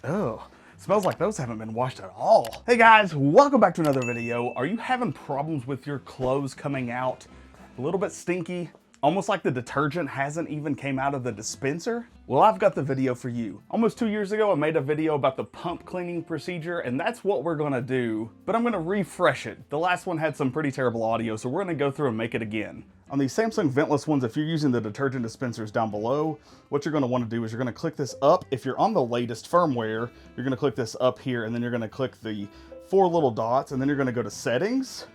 Oh, smells like those haven't been washed at all. Hey guys, welcome back to another video. Are you having problems with your clothes coming out a little bit stinky? Almost like the detergent hasn't even came out of the dispenser? Well, I've got the video for you. Almost 2 years ago, I made a video about the pump cleaning procedure, and that's what we're gonna do, but I'm gonna refresh it. The last one had some pretty terrible audio, so we're gonna go through and make it again. On these Samsung ventless ones, if you're using the detergent dispensers down below, what you're gonna wanna do is you're gonna click this up. If you're on the latest firmware, you're gonna click this up here, and then you're gonna click the 4 little dots, and then you're gonna go to settings.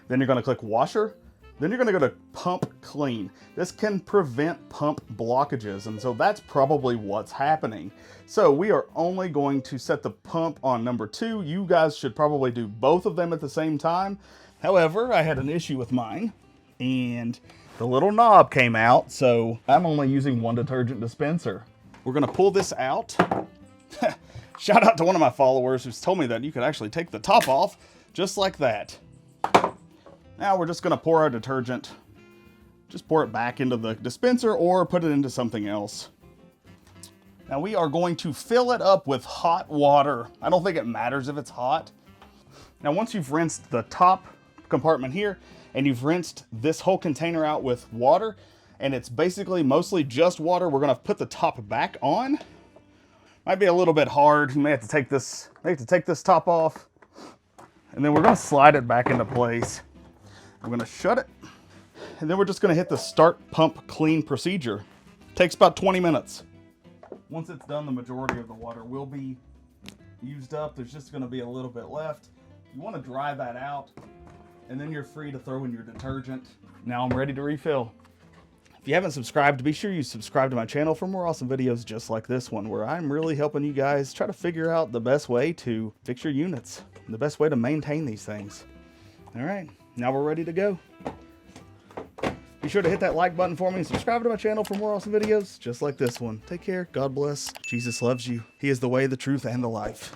Then you're gonna click washer. Then you're gonna go to pump clean. This can prevent pump blockages, and so that's probably what's happening. So we are only going to set the pump on number 2. You guys should probably do both of them at the same time. However, I had an issue with mine, and the little knob came out, so I'm only using one detergent dispenser. We're gonna pull this out. Shout out to one of my followers who's told me that you could actually take the top off just like that. Now we're just gonna pour our detergent. Just pour it back into the dispenser or put it into something else. Now we are going to fill it up with hot water. I don't think it matters if it's hot. Now once you've rinsed the top compartment here and you've rinsed this whole container out with water, and it's basically mostly just water, we're gonna put the top back on. Might be a little bit hard. You may have to take this top off, and then we're gonna slide it back into place. I'm gonna shut it, and then we're just gonna hit the start pump clean procedure. Takes about 20 minutes. Once it's done, the majority of the water will be used up. There's just gonna be a little bit left. You wanna dry that out, and then you're free to throw in your detergent. Now I'm ready to refill. If you haven't subscribed, be sure you subscribe to my channel for more awesome videos just like this one, where I'm really helping you guys try to figure out the best way to fix your units, the best way to maintain these things. All right. Now we're ready to go. Be sure to hit that like button for me and subscribe to my channel for more awesome videos just like this one. Take care. God bless. Jesus loves you. He is the way, the truth, and the life.